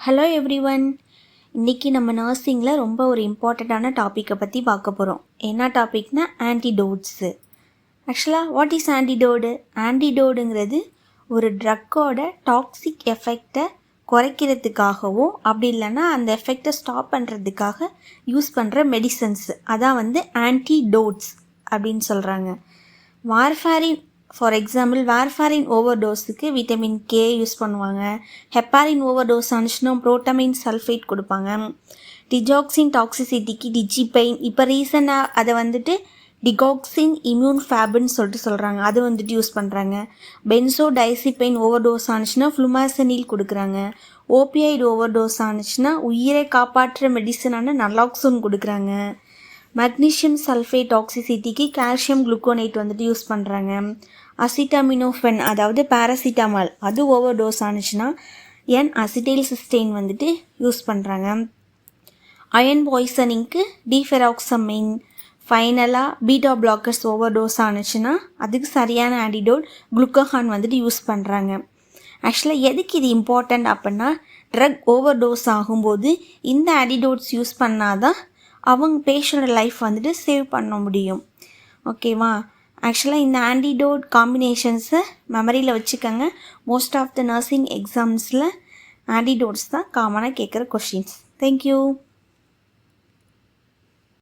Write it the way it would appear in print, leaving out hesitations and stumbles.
Hello everyone. இன்றைக்கி நம்ம நர்சிங்கில் ரொம்ப ஒரு இம்பார்ட்டண்ட்டான டாப்பிக்கை பற்றி பார்க்க போகிறோம். என்ன டாபிக்னா ஆன்டிடோட்ஸு. ஆக்சுவலாக வாட் இஸ் ஆன்டிடோடு? ஆன்டிடோடுங்கிறது ஒரு ட்ரக்கோட டாக்ஸிக் எஃபெக்டை குறைக்கிறதுக்காகவும் அப்படி இல்லைன்னா அந்த எஃபெக்டை ஸ்டாப் பண்ணுறதுக்காக யூஸ் பண்ணுற மெடிசன்ஸு அதான் ஆன்டிடோட்ஸ் அப்படின்னு சொல்கிறாங்க. வார்ஃபாரின் ஃபார் எக்ஸாம்பிள் வார்ஃபாரின் ஓவர்டோஸுக்கு விட்டமின் கே யூஸ் பண்ணுவாங்க. ஹெப்பாரின் ஓவர்டோஸ் ஆனிச்சுன்னா புரோட்டமைன் சல்ஃபேட் கொடுப்பாங்க. டிஜாக்சின் டாக்ஸிசிட்டிக்கு டிஜிபைன், இப்போ ரீசண்டாக அதை டிகாக்சின் இம்யூன் ஃபேப்னு சொல்கிறாங்க, அது யூஸ் பண்ணுறாங்க. பென்சோ டைசிபைன் ஓவர்டோஸ் ஆனிச்சுன்னா ஃப்ளுமாசனில் கொடுக்குறாங்க. ஓபிஐடு ஓவர்டோஸ் ஆனிச்சுன்னா உயிரை காப்பாற்றுற மெடிசனான நலாக்சோன் கொடுக்குறாங்க. மக்னீஷியம் சல்ஃபேட் டாக்ஸிசிட்டிக்கு கால்சியம் குளுக்கோனேட் யூஸ் பண்ணுறாங்க. அசிட்டாமினோஃபென் அதாவது பேராசிட்டாமால் அது ஓவர்டோஸ் ஆனிச்சுன்னா அசிட்டைல் சிஸ்டேன் யூஸ் பண்ணுறாங்க. அயன் பாய்சனிங்க்கு டிஃபெராக்சமைன், ஃபைனலாக பீட்டா பிளாக்கர்ஸ் ஓவர்டோஸ் ஆனிச்சுன்னா அதுக்கு சரியான ஆன்டிடோட் குளுக்கோஹான் யூஸ் பண்ணுறாங்க. ஆக்சுவலாக எதுக்கு இது இம்பார்ட்டண்ட் அப்படின்னா, ட்ரக் ஓவர்டோஸ் ஆகும்போது இந்த ஆன்டிடோட்ஸ் யூஸ் பண்ணாதான் அவங்க பேஷண்ட்டோட லைஃப் சேவ் பண்ண முடியும். ஓகேவா? ஆக்சுவலாக இந்த ஆன்டிடோட் காம்பினேஷன்ஸை மெமரியில் வச்சுக்கோங்க. மோஸ்ட் ஆஃப் த நர்சிங் எக்ஸாம்ஸில் ஆன்டிடோட்ஸ் தான் காமனாக கேட்குற கொஷின்ஸ். தேங்க்யூ.